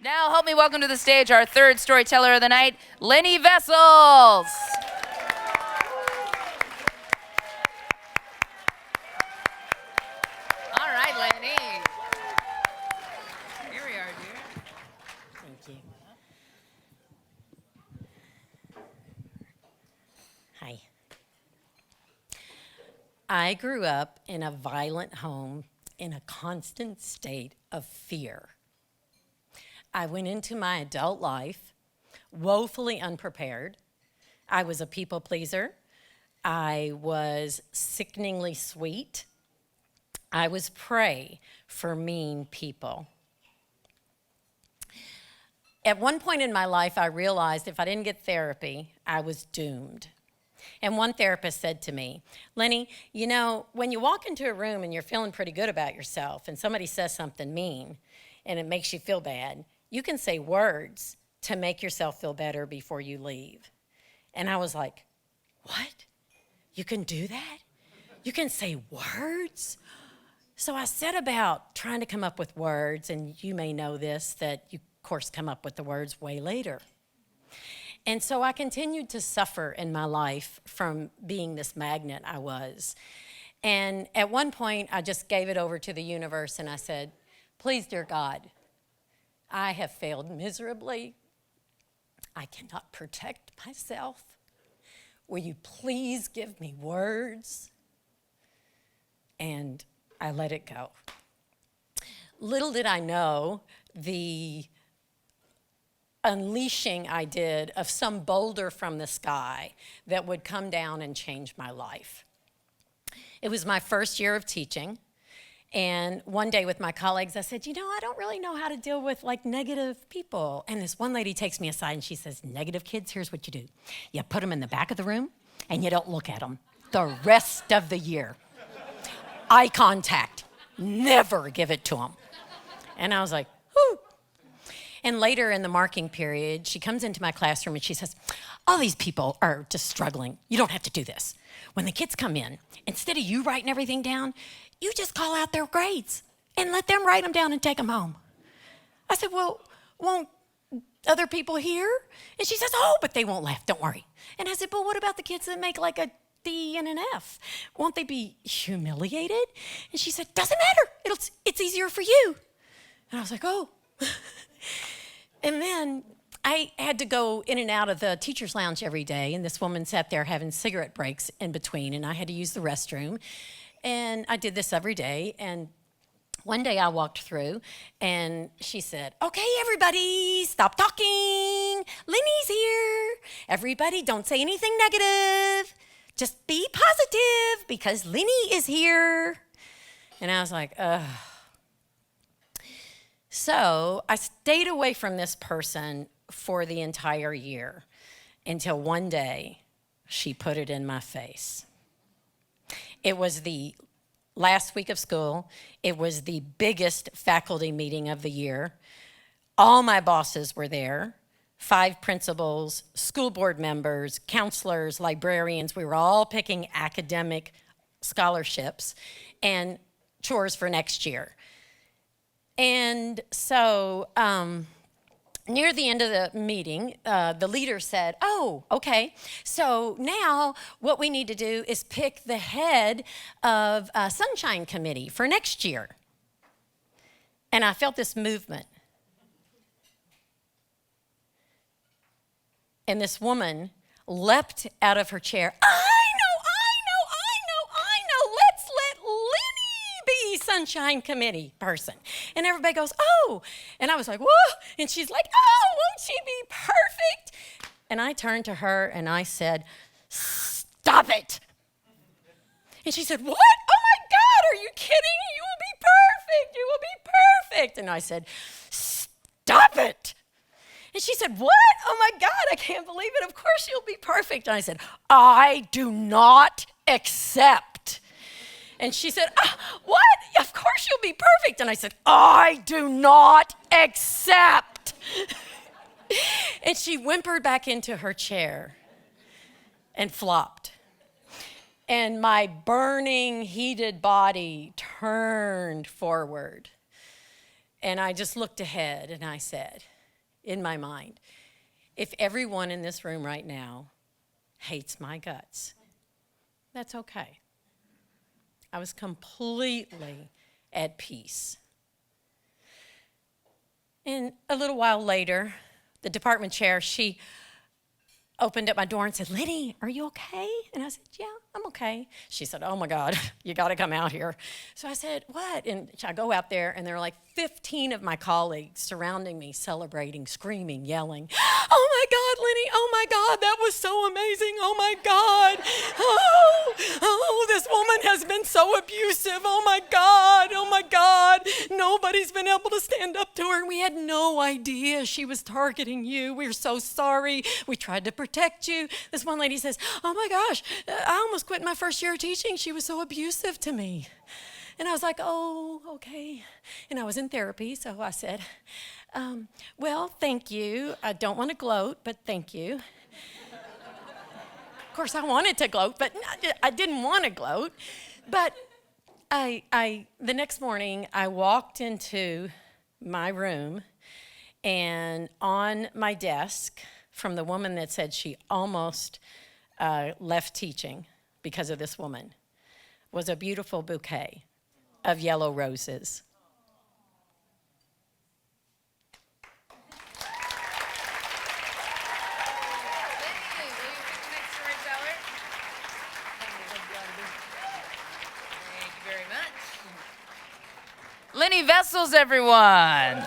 Now help me welcome to the stage our third storyteller of the night, Lynnie Vessels. All right, Lynnie. Here we are, dear. Thank you. Hi. I grew up in a violent home in a constant state of fear. I went into my adult life woefully unprepared. I was a people pleaser. I was sickeningly sweet. I was prey for mean people. At one point in my life, I realized if I didn't get therapy, I was doomed. And one therapist said to me, Lynnie, you know, when you walk into a room and you're feeling pretty good about yourself and somebody says something mean and it makes you feel bad, you can say words to make yourself feel better before you leave. And I was like, what? You can do that? You can say words? So I set about trying to come up with words, and you may know this, that you, of course, come up with the words way later. And so I continued to suffer in my life from being this magnet I was. And at one point, I just gave it over to the universe, and I said, please, dear God, I have failed miserably. I cannot protect myself. Will you please give me words? And I let it go. Little did I know the unleashing I did of some boulder from the sky that would come down and change my life. It was my first year of teaching. And one day with my colleagues, I said, you know, I don't really know how to deal with like negative people. And this one lady takes me aside and she says, negative kids, here's what you do. You put them in the back of the room and you don't look at them the rest of the year. Eye contact, never give it to them. And I was like, whew. And later in the marking period, she comes into my classroom and she says, all these people are just struggling. You don't have to do this. When the kids come in, instead of you writing everything down, you just call out their grades and let them write them down and take them home. I said, well, won't other people hear? And she says, oh, but they won't laugh, don't worry. And I said, but what about the kids that make like a D and an F? Won't they be humiliated? And she said, doesn't matter, it's easier for you. And I was like, oh. And then I had to go in and out of the teacher's lounge every day, and this woman sat there having cigarette breaks in between, and I had to use the restroom. And I did this every day, and one day I walked through, and she said, okay, everybody, stop talking. Lynnie's here. Everybody, don't say anything negative. Just be positive, because Lynnie is here. And I was like, ugh. So I stayed away from this person for the entire year until one day she put it in my face. It was the last week of school. It was the biggest faculty meeting of the year. All my bosses were there, 5 principals, school board members, counselors, librarians. We were all picking academic scholarships and chores for next year. And so near the end of the meeting, the leader said, oh, okay, so now what we need to do is pick the head of Sunshine Committee for next year. And I felt this movement. And this woman leapt out of her chair. I know. Let's let Lynnie be Sunshine Committee person. And everybody goes, oh. And I was like, whoa. And she's like, oh, won't she be perfect? And I turned to her and I said, stop it. And she said, what? Oh my God, are you kidding? You will be perfect. You will be perfect. And I said, stop it. And she said, what? Oh my God, I can't believe it. Of course you'll be perfect. And I said, I do not accept. And she said, what? Of course you'll be perfect. And I said, I do not accept. And she whimpered back into her chair and flopped. And my burning, heated body turned forward. And I just looked ahead and I said, in my mind, if everyone in this room right now hates my guts, that's okay. I was completely at peace. And a little while later, the department chair, she opened up my door and said, "Lynnie, are you okay?" And I said, "Yeah, I'm okay." She said, "Oh my God, you got to come out here." So I said, "What?" And I go out there, and there are like 15 of my colleagues surrounding me, celebrating, screaming, yelling. "Oh my God, Lynnie, oh my God, that was so amazing. Oh my God. Oh, this woman has been so abusive. Oh my God, oh my God. Nobody's been able to stand up to her. And we had no idea she was targeting you. We're so sorry. We tried to protect you." This one lady says, "Oh my gosh, I almost quit my first year of teaching. She was so abusive to me." And I was like, "Oh, okay." And I was in therapy, so I said, "Well, thank you. I don't want to gloat, but thank you." Of course, I wanted to gloat, but I didn't want to gloat. But the next morning, I walked into my room, and on my desk, from the woman that said she almost left teaching because of this woman, was a beautiful bouquet of yellow roses. Lynnie, will you pick the next storyteller? Thank you very much. Lynnie Vessels, everyone.